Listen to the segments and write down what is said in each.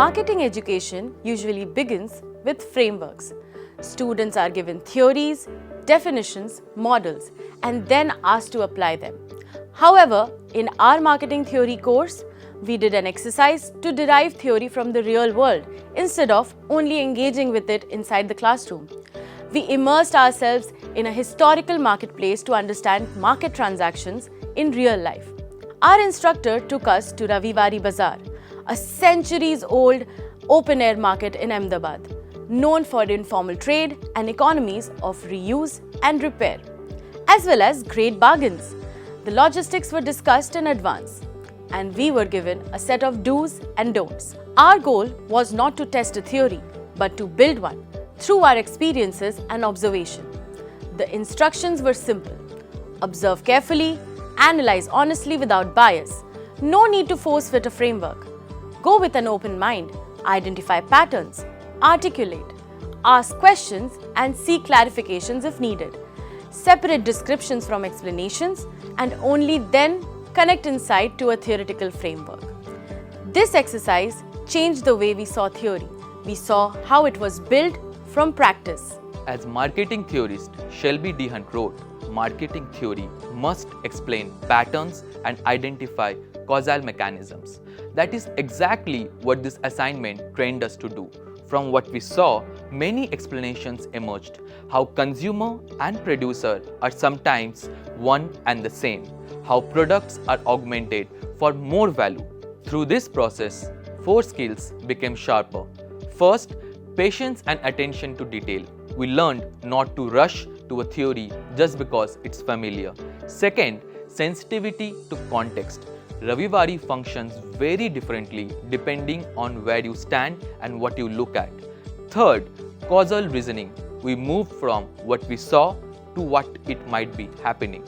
Marketing education usually begins with frameworks. Students are given theories, definitions, models, and then asked to apply them. However, in our marketing theory course, we did an exercise to derive theory from the real world instead of only engaging with it inside the classroom. We immersed ourselves in a historical marketplace to understand market transactions in real life. Our instructor took us to Ravivari Bazaar, a centuries-old open-air market in Ahmedabad, known for informal trade and economies of reuse and repair, as well as great bargains. The logistics were discussed in advance, and we were given a set of do's and don'ts. Our goal was not to test a theory, but to build one through our experiences and observation. The instructions were simple. Observe carefully, analyze honestly without bias. No need to force fit a framework. Go with an open mind, identify patterns, articulate, ask questions and seek clarifications if needed. Separate descriptions from explanations and only then connect insight to a theoretical framework. This exercise changed the way we saw theory. We saw how it was built from practice. As marketing theorist Shelby D. Hunt wrote, marketing theory must explain patterns and identify causal mechanisms. That is exactly what this assignment trained us to do. From what we saw, many explanations emerged, how consumer and producer are sometimes one and the same, how products are augmented for more value. Through this process, 4 skills became sharper. First, patience and attention to detail. We learned not to rush to a theory just because it's familiar. Second, sensitivity to context. Ravivari functions very differently depending on where you stand and what you look at. Third, causal reasoning. We moved from what we saw to what it might be happening.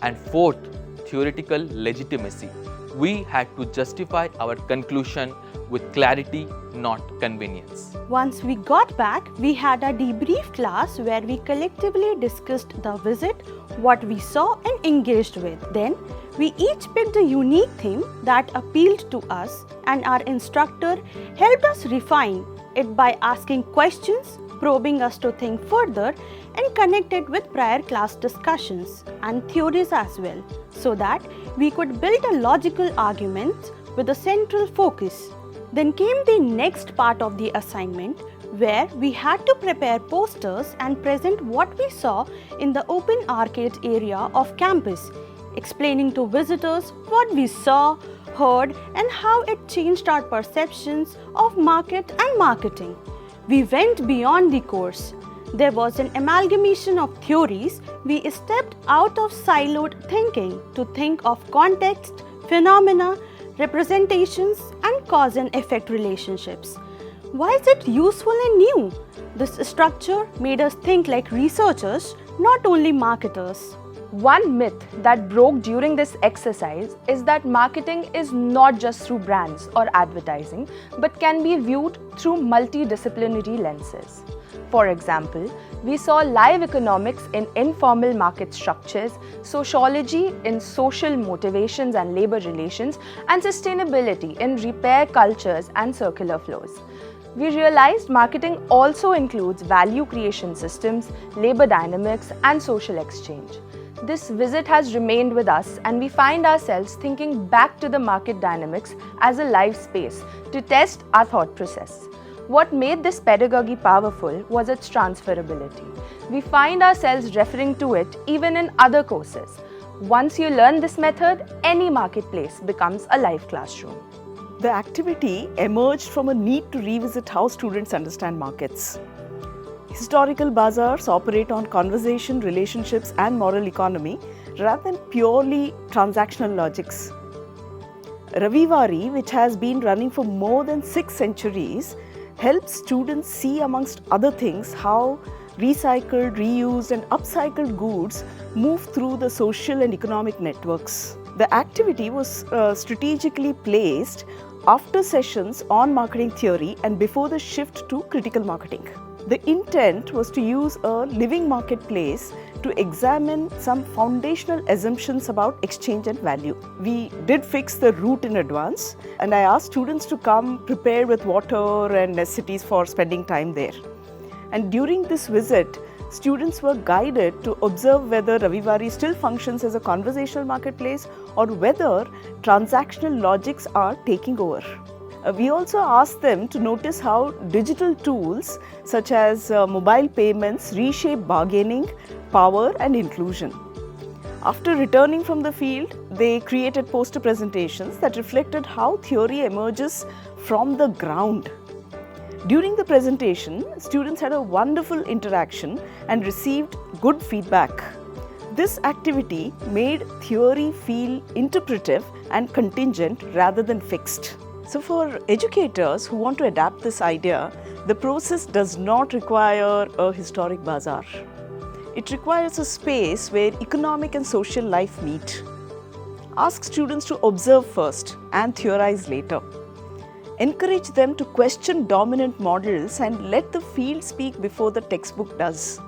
And fourth, theoretical legitimacy. We had to justify our conclusion with clarity, not convenience. Once we got back, we had a debrief class where we collectively discussed the visit, what we saw and engaged with. Then, we each picked a unique theme that appealed to us, and our instructor helped us refine it by asking questions, probing us to think further, and connect it with prior class discussions and theories as well, so that we could build a logical argument with a central focus. Then came the next part of the assignment, where we had to prepare posters and present what we saw in the open arcade area of campus, explaining to visitors what we saw, heard, and how it changed our perceptions of market and marketing. We went beyond the course. There was an amalgamation of theories. We stepped out of siloed thinking to think of context, phenomena, representations, and cause and effect relationships. Why is it useful and new? This structure made us think like researchers, not only marketers. One myth that broke during this exercise is that marketing is not just through brands or advertising, but can be viewed through multidisciplinary lenses. For example, we saw live economics in informal market structures, sociology in social motivations and labor relations, and sustainability in repair cultures and circular flows. We realized marketing also includes value creation systems, labor dynamics, and social exchange. This visit has remained with us, and we find ourselves thinking back to the market dynamics as a live space to test our thought process. What made this pedagogy powerful was its transferability. We find ourselves referring to it even in other courses. Once you learn this method, any marketplace becomes a live classroom. The activity emerged from a need to revisit how students understand markets. Historical bazaars operate on conversation, relationships, and moral economy rather than purely transactional logics. Ravivari, which has been running for more than 6 centuries, helps students see, amongst other things, how recycled, reused, and upcycled goods move through the social and economic networks. The activity was strategically placed after sessions on marketing theory and before the shift to critical marketing. The intent was to use a living marketplace to examine some foundational assumptions about exchange and value. We did fix the route in advance, and I asked students to come prepared with water and necessities for spending time there. And during this visit, students were guided to observe whether Ravivari still functions as a conversational marketplace or whether transactional logics are taking over. We also asked them to notice how digital tools such as mobile payments reshape bargaining, power and inclusion. After returning from the field, they created poster presentations that reflected how theory emerges from the ground. During the presentation, students had a wonderful interaction and received good feedback. This activity made theory feel interpretive and contingent rather than fixed. So for educators who want to adapt this idea, the process does not require a historic bazaar. It requires a space where economic and social life meet. Ask students to observe first and theorize later. Encourage them to question dominant models and let the field speak before the textbook does.